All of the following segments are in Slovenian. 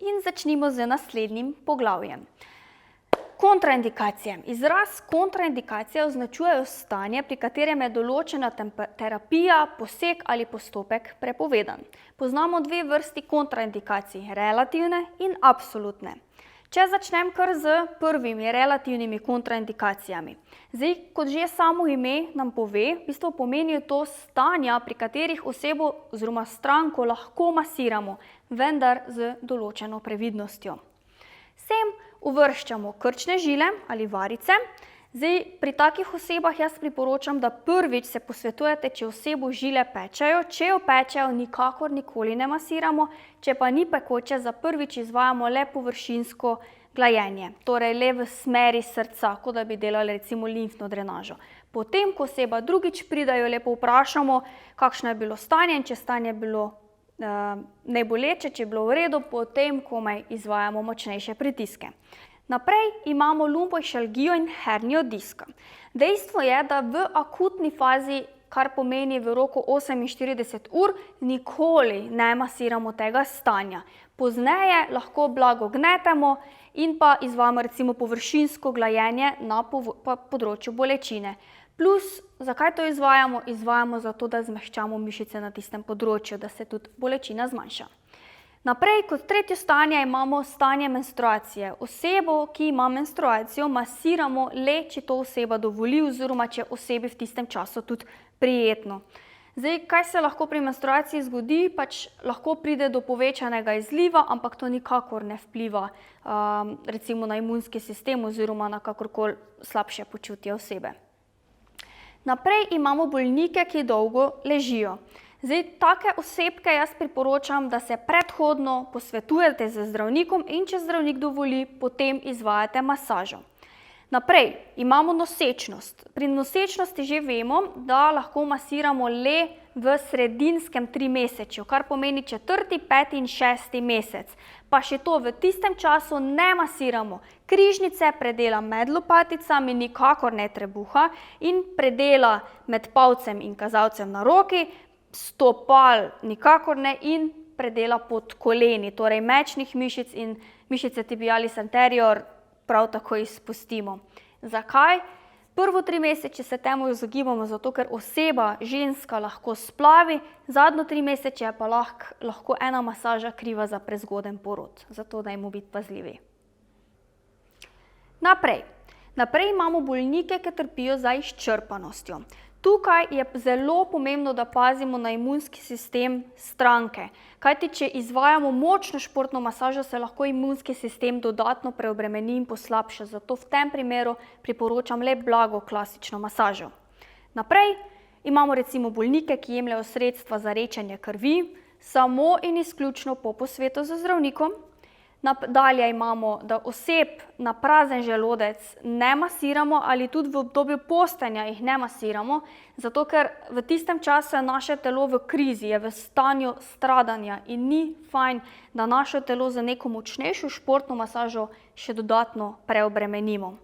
In začnimo z naslednjim poglavjem. Kontraindikacije. Izraz kontraindikacije označujejo stanje, pri katerem je določena terapija, poseg ali postopek prepovedan. Poznamo dve vrsti kontraindikacij, relativne in absolutne. Če začnem kar z prvimi relativnimi kontraindikacijami. Zdaj, kot že samo ime nam pove, v bistvu pomenijo to stanja, pri katerih osebo oziroma stranko lahko masiramo, vendar z določeno previdnostjo. Sem uvrščamo krčne žile ali varice. Zdaj, pri takih osebah jaz priporočam, da prvič se posvetujete, če osebo žile pečejo. Če jo pečejo, nikakor nikoli ne masiramo, če pa ni pekoče, za prvič izvajamo le površinsko glajenje, torej le v smeri srca, kot da bi delali recimo limfno drenažo. Potem, ko oseba drugič pride, jo lepo vprašamo, kakšno je bilo stanje in če stanje je bilo neboleče, če je bilo v redu, potem komaj izvajamo močnejše pritiske. Naprej imamo lumboišalgijo in hernijo diska. Dejstvo je, da v akutni fazi, kar pomeni v roku 48 ur, nikoli ne masiramo tega stanja. Pozneje lahko blago gnetemo in pa izvajamo recimo površinsko glajenje na področju bolečine. Plus, zakaj to izvajamo? Izvajamo zato, da zmehčamo mišice na tistem področju, da se tudi bolečina zmanjša. Naprej, kot tretje stanje, imamo stanje menstruacije. Osebo, ki ima menstruacijo, masiramo le, če to oseba dovoli oziroma če osebi v tistem času tudi prijetno. Zdaj, kaj se lahko pri menstruaciji zgodi? Pač lahko pride do povečanega izliva, ampak to nikakor ne vpliva recimo na imunski sistem oziroma na kakorkoli slabše počutje osebe. Naprej imamo bolnike, ki dolgo ležijo. Zdaj, take osebke jaz priporočam, da se predhodno posvetujete z zdravnikom in če zdravnik dovoli, potem izvajate masažo. Naprej imamo nosečnost. Pri nosečnosti že vemo, da lahko masiramo le v sredinskem trimesečju, kar pomeni 4., 5. in 6. mesec. Pa še to v tistem času ne masiramo križnice, predela med lopaticami, nikakor ne trebuha in predela med palcem in kazalcem na roki, stopal nikakor ne in predela pod koleni, torej mečnih mišic in mišice tibialis anterior prav tako izpustimo. Zakaj? Prvo trimesečje se temu izogibamo zato, ker oseba, ženska, lahko splavi, zadnjo trimesečje pa lahko ena masaža kriva za prezgoden porod, zato dajmo biti pazljivi. Naprej imamo bolnike, ki trpijo za izčrpanostjo. Tukaj je zelo pomembno, da pazimo na imunski sistem stranke, kajti če izvajamo močno športno masažo, se lahko imunski sistem dodatno preobremeni in poslabša, zato v tem primeru priporočam le blago klasično masažo. Naprej imamo recimo bolnike, ki jemljejo sredstva za redčenje krvi, samo in izključno po posvetu z zdravnikom. Dalje imamo, da oseb na prazen želodec ne masiramo ali tudi v obdobju postenja jih ne masiramo, zato ker v tistem času je naše telo v krizi, je v stanju stradanja in ni fajn, da naše telo za neko močnejšo športno masažo še dodatno preobremenimo.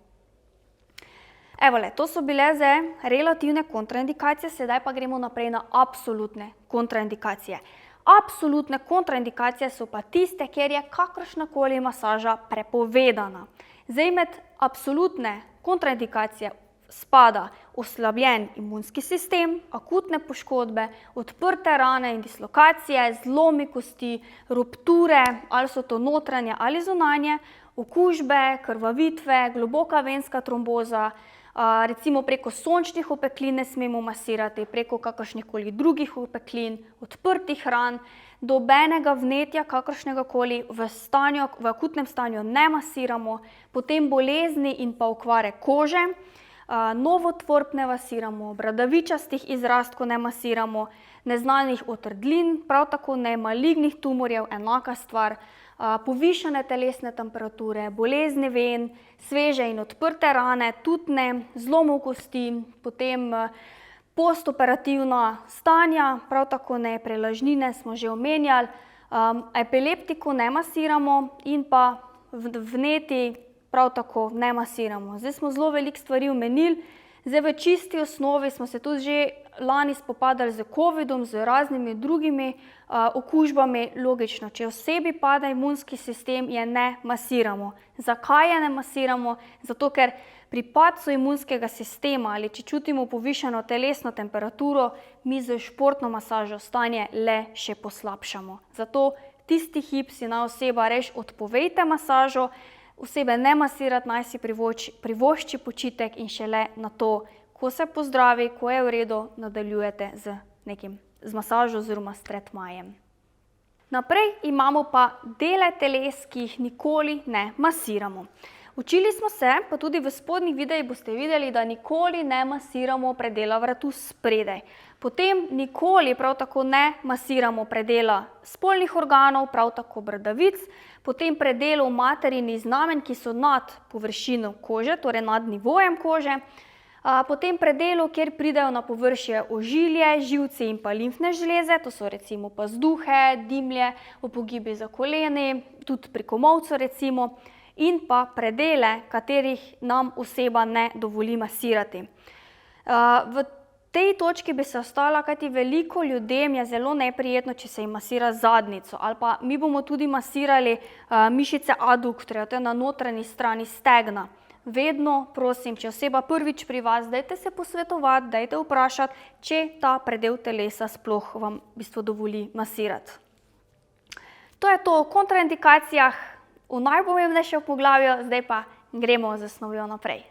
Evole, to so bile zdaj relativne kontraindikacije, sedaj pa gremo naprej na absolutne kontraindikacije. Absolutne kontraindikacije so pa tiste, kjer je kakršnakoli masaža prepovedana. Zdaj, med absolutne kontraindikacije spada oslabljen imunski sistem, akutne poškodbe, odprte rane in dislokacije, zlomi kosti, rupture, ali so to notranje ali zunanje, okužbe, krvavitve, globoka venska tromboza, recimo preko sončnih opeklin ne smemo masirati, preko kakršnihkoli drugih opeklin, odprtih ran, dobenega vnetja kakršnegakoli v akutnem stanju ne masiramo, potem bolezni in pa okvare kože, novotvor ne masiramo, bradavičastih izrastkov ne masiramo, neznanih otrdlin, prav tako ne malignih tumorjev, enaka stvar, povišane telesne temperature, bolezni ven, sveže in odprte rane, tudi ne, zlomov kosti, potem postoperativna stanja, prav tako ne, prelažnine smo že omenjali, epileptiko ne masiramo in pa vneti prav tako ne masiramo. Zdaj smo zelo veliko stvari omenili, Zdaj, v čisti osnovi smo se tudi že lani spopadali z covidom, z raznimi drugimi okužbami. Logično, če osebi pada imunski sistem, je ne masiramo. Zakaj je ne masiramo? Zato, ker pri padcu imunskega sistema ali če čutimo povišano telesno temperaturo, mi z športno masažo stanje le še poslabšamo. Zato tisti hip si naj oseba res odpovejte masažo, osebe ne masirati, naj si privošči počitek in šele na to, ko se pozdravi, ko je v redu, nadaljujete z masažo oziroma s tretmajem. Naprej imamo pa dele teles, ki jih nikoli ne masiramo. Učili smo se, pa tudi v spodnjih videih boste videli, da nikoli ne masiramo predela vratu spredaj. Potem nikoli prav tako ne masiramo predela spolnih organov, prav tako bradavic, potem predelov materinih znamen, ki so nad površino kože, torej nad nivojem kože, potem predelov, kjer pridejo na površje ožilje, živci in pa limfne žleze, to so recimo pazduhe, dimlje, upogibi za koleni, tudi pri komolcu recimo, in pa predele, katerih nam oseba ne dovoli masirati. V tej točki bi se ostala, kajti veliko ljudem je zelo neprijetno, če se jim masira zadnjico, ali pa mi bomo tudi masirali mišice aduktorja, to je na notranji strani stegna. Vedno prosim, če oseba prvič pri vas, dajte se posvetovati, dajte vprašati, če ta predel telesa sploh vam v bistvu dovoli masirati. To je to o kontraindikacijah v najpomembnejšem poglavju, zdaj pa gremo z snovjo naprej.